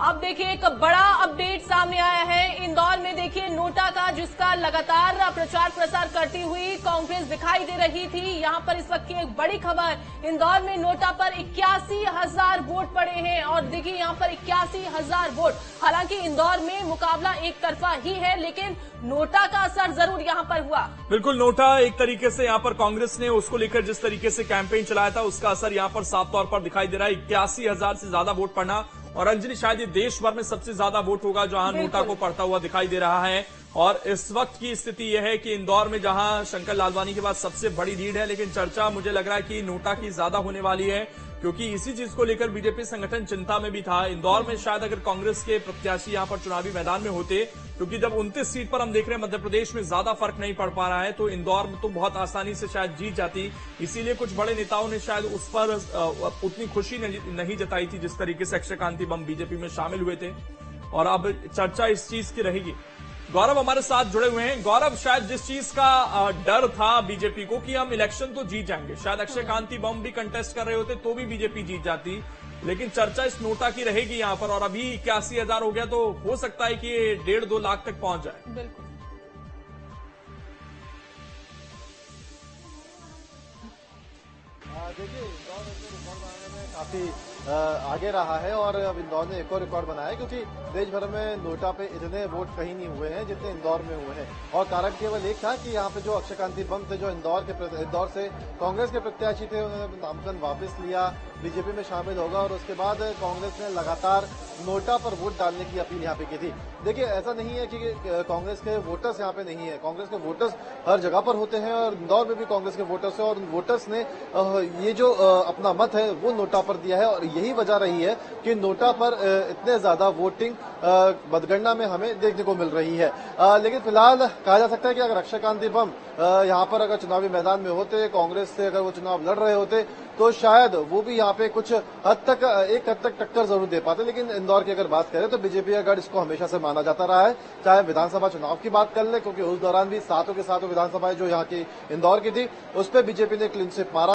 अब देखिए एक बड़ा अपडेट सामने आया है। इंदौर में देखिए नोटा का, जिसका लगातार प्रचार प्रसार करती हुई कांग्रेस दिखाई दे रही थी। यहां पर इस वक्त की एक बड़ी खबर, इंदौर में नोटा पर 81,000 वोट पड़े हैं और देखिए यहां पर 81,000 वोट। हालांकि इंदौर में मुकाबला एक तरफा ही है, लेकिन नोटा का असर जरूर यहां पर हुआ। बिल्कुल, नोटा एक तरीके से यहां पर कांग्रेस ने उसको लेकर जिस तरीके से कैंपेन चलाया था, उसका असर यहां पर साफ तौर पर दिखाई दे रहा है। 81,000 से ज्यादा वोट पड़ना, और अंजलि शायद ये देश भर में सबसे ज्यादा वोट होगा जहां नोटा को पड़ता हुआ दिखाई दे रहा है। और इस वक्त की स्थिति यह है कि इंदौर में जहां शंकर लालवानी के बाद सबसे बड़ी लीड है, लेकिन चर्चा मुझे लग रहा है कि नोटा की ज्यादा होने वाली है, क्योंकि इसी चीज को लेकर बीजेपी संगठन चिंता में भी था। इंदौर में शायद अगर कांग्रेस के प्रत्याशी यहां पर चुनावी मैदान में होते, क्योंकि जब 29 सीट पर हम देख रहे हैं मध्य प्रदेश में ज्यादा फर्क नहीं पड़ पा रहा है, तो इंदौर में तो बहुत आसानी से शायद जीत जाती। इसीलिए कुछ बड़े नेताओं ने शायद उस पर उतनी खुशी नहीं जताई थी जिस तरीके से अक्षय कांति बम बीजेपी में शामिल हुए थे। और अब चर्चा इस चीज की रहेगी। गौरव हमारे साथ जुड़े हुए हैं। गौरव, शायद जिस चीज का डर था बीजेपी को कि हम इलेक्शन तो जीत जाएंगे, शायद अक्षय कांति बम भी कंटेस्ट कर रहे होते तो भी बीजेपी जीत जाती, लेकिन चर्चा इस नोटा की रहेगी यहां पर। और अभी 81,000 हो गया, तो हो सकता है कि ये 1.5-2 लाख तक पहुंच जाए। बिल्कुल। देखिए, इंदौर अपने रिकॉर्ड बनाने में काफी आगे रहा है और अब इंदौर ने एक और रिकॉर्ड बनाया है, क्योंकि देश भर में नोटा पे इतने वोट कहीं नहीं हुए हैं जितने इंदौर में हुए हैं। और कारण केवल एक था कि यहाँ पे जो अक्षय कांति बम थे, जो इंदौर से कांग्रेस के प्रत्याशी थे, उन्होंने नामांकन वापस लिया, बीजेपी में शामिल होगा, और उसके बाद कांग्रेस ने लगातार नोटा पर वोट डालने की अपील यहाँ पे की थी। देखिए, ऐसा नहीं है कि कांग्रेस के वोटर्स यहाँ पे नहीं है, कांग्रेस के वोटर्स हर जगह पर होते हैं और इंदौर में भी कांग्रेस के वोटर्स हैं, और वोटर्स ने ये जो अपना मत है वो नोटा पर दिया है। और यही वजह रही है कि नोटा पर इतने ज्यादा वोटिंग मतगणना में हमें देखने को मिल रही है। लेकिन फिलहाल कहा जा सकता है कि अगर अक्षय कांति बम यहाँ पर अगर चुनावी मैदान में होते, कांग्रेस से अगर वो चुनाव लड़ रहे होते, तो शायद वो भी यहाँ पे कुछ एक हद तक टक्कर जरूर दे पाते। लेकिन इंदौर की अगर बात करें तो बीजेपी का गढ़ इसको हमेशा से माना जाता रहा है, चाहे विधानसभा चुनाव की बात कर ले, क्योंकि उस दौरान भी सातों के सातों विधानसभाएं जो यहाँ की इंदौर की थी, उस पर बीजेपी ने क्लीन स्वीप मारा।